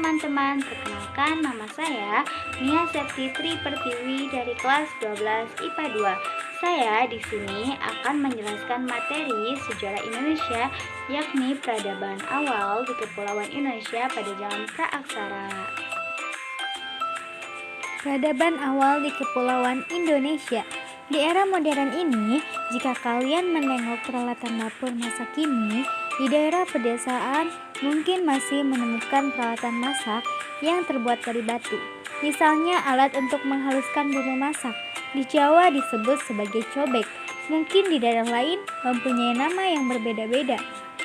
teman-teman, perkenalkan nama saya Nia Septitri Pertiwi dari kelas 12 IPA 2. Saya di sini akan menjelaskan materi sejarah Indonesia, yakni peradaban awal di Kepulauan Indonesia pada zaman praaksara. Peradaban awal di Kepulauan Indonesia. Di era modern ini, jika kalian menengok peralatan dapur masa kini, di daerah pedesaan mungkin masih menemukan peralatan masak yang terbuat dari batu. Misalnya alat untuk menghaluskan bumbu masak. Di Jawa disebut sebagai cobek. Mungkin di daerah lain mempunyai nama yang berbeda-beda.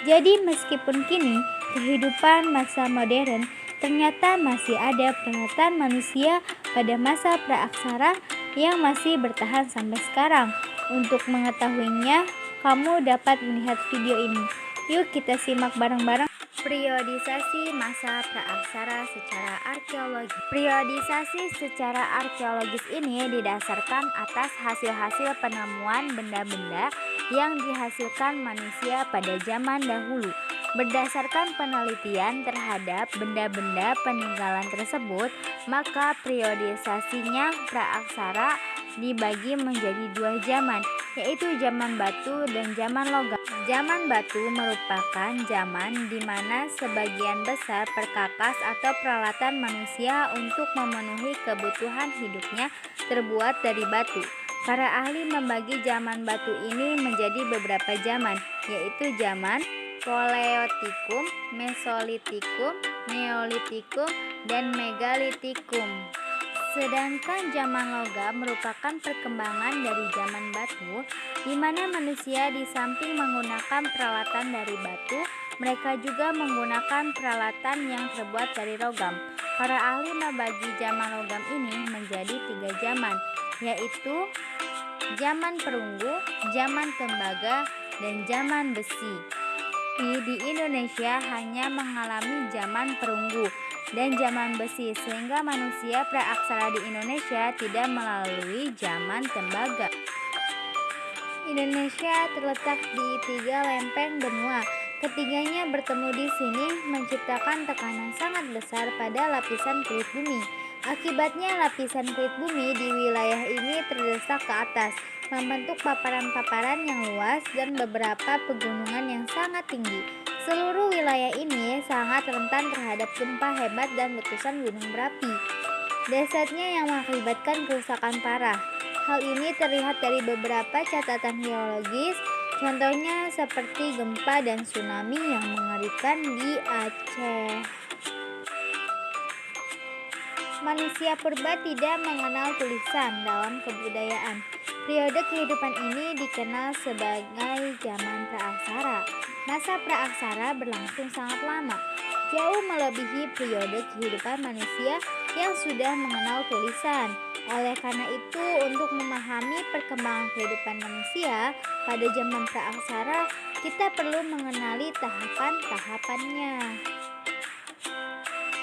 Jadi meskipun kini kehidupan masa modern, ternyata masih ada peralatan manusia pada masa praaksara yang masih bertahan sampai sekarang. Untuk mengetahuinya, kamu dapat melihat video ini. Yuk kita simak bareng-bareng. Periodisasi masa praaksara secara arkeologi. Periodisasi secara arkeologis ini didasarkan atas hasil-hasil penemuan benda-benda yang dihasilkan manusia pada zaman dahulu. Berdasarkan penelitian terhadap benda-benda peninggalan tersebut, maka periodisasinya praaksara dibagi menjadi dua zaman, yaitu zaman batu dan zaman logam. Zaman batu merupakan zaman di mana sebagian besar perkakas atau peralatan manusia untuk memenuhi kebutuhan hidupnya terbuat dari batu. Para ahli membagi zaman batu ini menjadi beberapa zaman, yaitu zaman Paleotikum, Mesolitikum, Neolitikum, dan Megalitikum. Sedangkan zaman logam merupakan perkembangan dari zaman batu, di mana manusia di samping menggunakan peralatan dari batu, mereka juga menggunakan peralatan yang terbuat dari logam. Para ahli membagi zaman logam ini menjadi tiga zaman, yaitu zaman perunggu, zaman tembaga, dan zaman besi. Di Indonesia hanya mengalami zaman perunggu dan zaman besi, sehingga manusia praaksara di Indonesia tidak melalui zaman tembaga. Indonesia terletak di tiga lempeng benua. Ketiganya bertemu di sini menciptakan tekanan sangat besar pada lapisan kulit bumi. Akibatnya lapisan kulit bumi di wilayah ini terdesak ke atas, membentuk paparan-paparan yang luas dan beberapa pegunungan yang sangat tinggi. Seluruh wilayah ini sangat rentan terhadap gempa hebat dan letusan gunung berapi. Dasarnya yang mengakibatkan kerusakan parah. Hal ini terlihat dari beberapa catatan geologis, contohnya seperti gempa dan tsunami yang mengerikan di Aceh. Manusia purba tidak mengenal tulisan dalam kebudayaan. Periode kehidupan ini dikenal sebagai zaman praaksara. Masa praaksara berlangsung sangat lama, jauh melebihi periode kehidupan manusia yang sudah mengenal tulisan. Oleh karena itu, untuk memahami perkembangan kehidupan manusia pada zaman praaksara, kita perlu mengenali tahapan-tahapannya.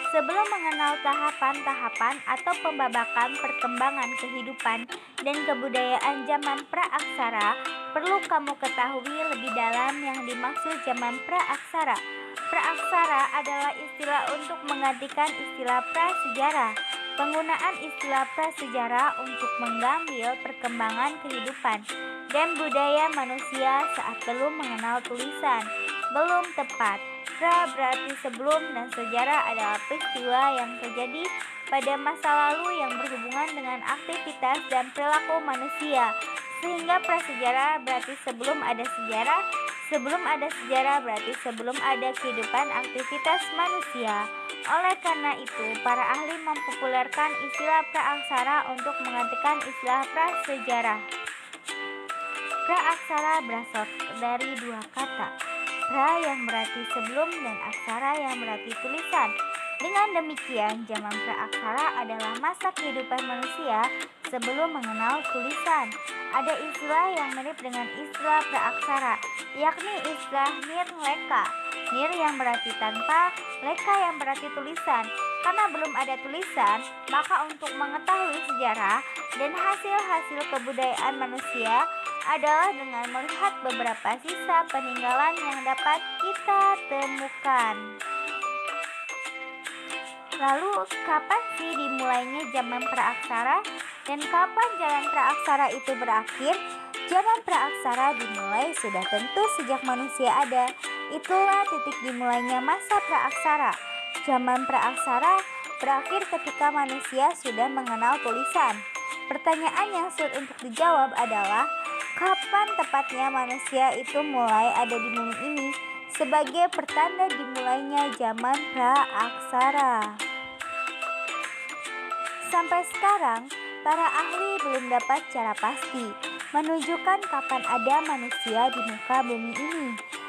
Sebelum mengenal tahapan-tahapan atau pembabakan perkembangan kehidupan dan kebudayaan zaman praaksara, perlu kamu ketahui lebih dalam yang dimaksud zaman praaksara. Praaksara adalah istilah untuk menggantikan istilah prasejarah. Penggunaan istilah prasejarah untuk mengambil perkembangan kehidupan dan budaya manusia saat belum mengenal tulisan belum tepat. Pra berarti sebelum dan sejarah adalah peristiwa yang terjadi pada masa lalu yang berhubungan dengan aktivitas dan perilaku manusia. Sehingga prasejarah berarti sebelum ada sejarah, sebelum ada sejarah berarti sebelum ada kehidupan aktivitas manusia. Oleh karena itu, para ahli mempopulerkan istilah praaksara untuk menggantikan istilah prasejarah. Praaksara berasal dari dua kata, pra yang berarti sebelum dan aksara yang berarti tulisan. Dengan demikian, zaman praaksara adalah masa kehidupan manusia sebelum mengenal tulisan. Ada istilah yang mirip dengan istilah praaksara, yakni istilah nirleka. Nir yang berarti tanpa, leka yang berarti tulisan. Karena belum ada tulisan, maka untuk mengetahui sejarah dan hasil-hasil kebudayaan manusia adalah dengan melihat beberapa sisa peninggalan yang dapat kita temukan. Lalu, kapan sih dimulainya zaman praaksara dan kapan zaman praaksara itu berakhir? Zaman praaksara dimulai sudah tentu sejak manusia ada. Itulah titik dimulainya masa praaksara. Zaman praaksara berakhir ketika manusia sudah mengenal tulisan. Pertanyaan yang sulit untuk dijawab adalah, kapan tepatnya manusia itu mulai ada di bumi ini sebagai pertanda dimulainya zaman praaksara. Sampai sekarang, para ahli belum dapat secara pasti menunjukkan kapan ada manusia di muka bumi ini.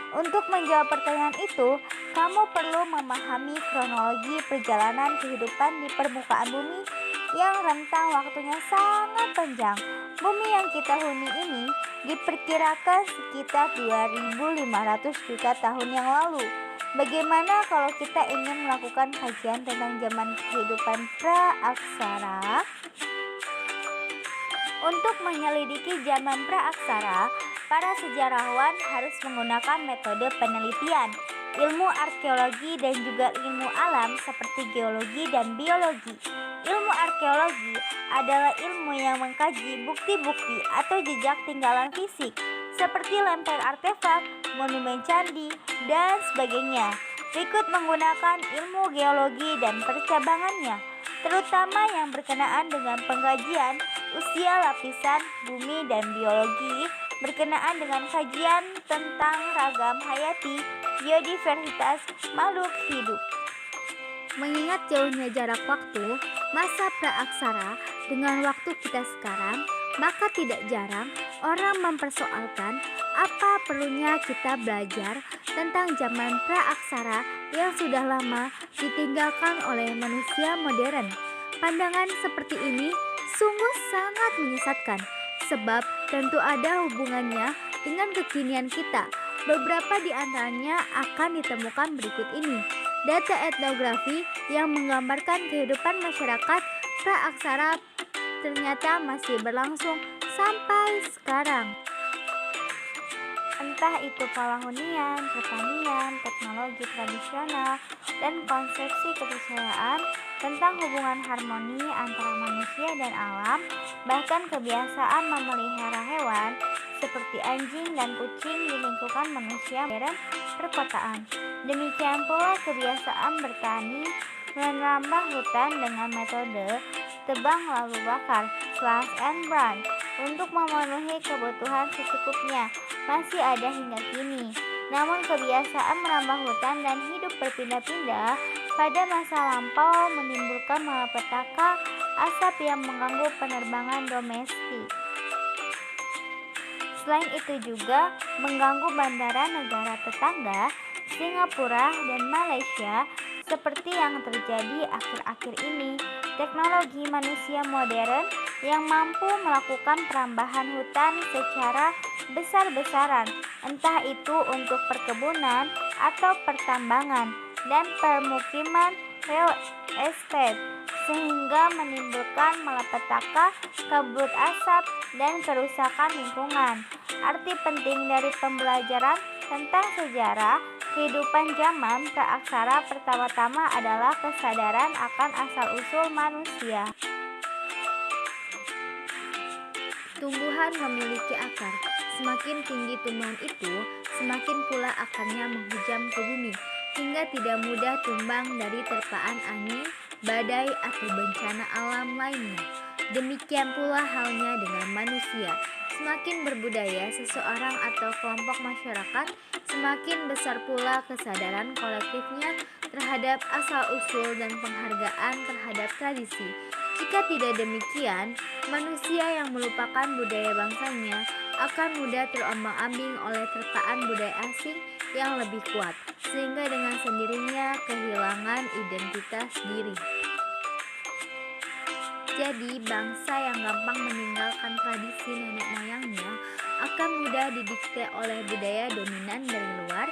Untuk menjawab pertanyaan itu, kamu perlu memahami kronologi perjalanan kehidupan di permukaan bumi yang rentang waktunya sangat panjang. Bumi yang kita huni ini diperkirakan sekitar 2.500 juta tahun yang lalu. Bagaimana kalau kita ingin melakukan kajian tentang zaman kehidupan praaksara? Untuk menyelidiki zaman praaksara, para sejarawan harus menggunakan metode penelitian, ilmu arkeologi dan juga ilmu alam seperti geologi dan biologi. Ilmu arkeologi adalah ilmu yang mengkaji bukti-bukti atau jejak tinggalan fisik seperti lempeng artefak, monumen candi, dan sebagainya. Berikut menggunakan ilmu geologi dan percabangannya, terutama yang berkenaan dengan pengkajian usia lapisan bumi dan biologi berkenaan dengan kajian tentang ragam hayati, biodiversitas makhluk hidup. Mengingat jauhnya jarak waktu, masa praaksara dengan waktu kita sekarang, maka tidak jarang orang mempersoalkan apa perlunya kita belajar tentang zaman praaksara yang sudah lama ditinggalkan oleh manusia modern. Pandangan seperti ini sungguh sangat menyesatkan, sebab tentu ada hubungannya dengan kekinian kita. Beberapa di antaranya akan ditemukan berikut ini. Data etnografi yang menggambarkan kehidupan masyarakat praaksara ternyata masih berlangsung sampai sekarang. Entah itu pola hunian, pertanian, teknologi tradisional, dan konsepsi kepercayaan tentang hubungan harmoni antara manusia dan alam, bahkan kebiasaan memelihara hewan seperti anjing dan kucing di lingkungan manusia modern perkotaan. Demikian pula kebiasaan bertani menambah hutan dengan metode tebang lalu bakar slash and burn untuk memenuhi kebutuhan secukupnya masih ada hingga kini. Namun kebiasaan menambah hutan dan hidup berpindah-pindah pada masa lampau menimbulkan malapetaka asap yang mengganggu penerbangan domestik. Selain itu juga mengganggu bandara negara tetangga Singapura dan Malaysia seperti yang terjadi akhir-akhir ini. Teknologi manusia modern yang mampu melakukan perambahan hutan secara besar-besaran, entah itu untuk perkebunan atau pertambangan dan permukiman real estate, sehingga menimbulkan malapetaka, kabut asap, dan kerusakan lingkungan. Arti penting dari pembelajaran tentang sejarah kehidupan zaman praaksara pertama-tama adalah kesadaran akan asal-usul manusia. Tumbuhan memiliki akar. Semakin tinggi tumbuhan itu, semakin pula akarnya menghujam ke bumi, hingga tidak mudah tumbang dari terpaan angin, badai, atau bencana alam lainnya. Demikian pula halnya dengan manusia. Semakin berbudaya seseorang atau kelompok masyarakat, semakin besar pula kesadaran kolektifnya terhadap asal-usul dan penghargaan terhadap tradisi. Jika tidak demikian, manusia yang melupakan budaya bangsanya akan mudah terombang-ambing oleh terpaan budaya asing yang lebih kuat, sehingga dengan sendirinya kehilangan identitas diri. Jadi, bangsa yang gampang meninggalkan tradisi nenek moyangnya akan mudah didikte oleh budaya dominan dari luar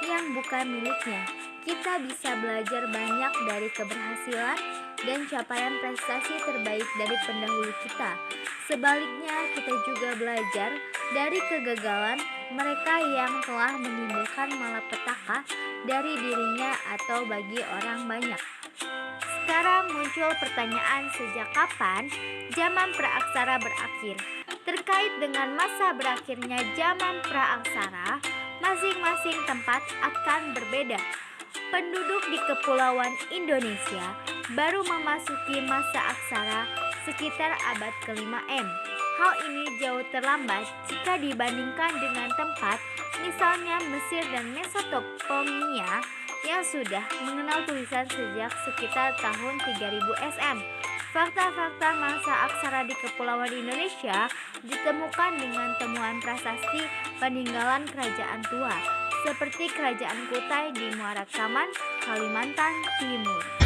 yang bukan miliknya. Kita bisa belajar banyak dari keberhasilan dan capaian prestasi terbaik dari pendahulu kita. Sebaliknya, kita juga belajar dari kegagalan mereka yang telah menimbulkan malapetaka dari dirinya atau bagi orang banyak. muncul pertanyaan sejak kapan zaman praaksara berakhir. Terkait dengan masa berakhirnya zaman praaksara, masing-masing tempat akan berbeda. Penduduk di Kepulauan Indonesia baru memasuki masa aksara sekitar abad ke-5 M. Hal ini jauh terlambat jika dibandingkan dengan tempat misalnya Mesir dan Mesopotamia yang sudah mengenal tulisan sejak sekitar tahun 3000 SM. Fakta-fakta masa aksara di Kepulauan Indonesia ditemukan dengan temuan prasasti peninggalan kerajaan tua, seperti Kerajaan Kutai di Muara Kaman, Kalimantan Timur.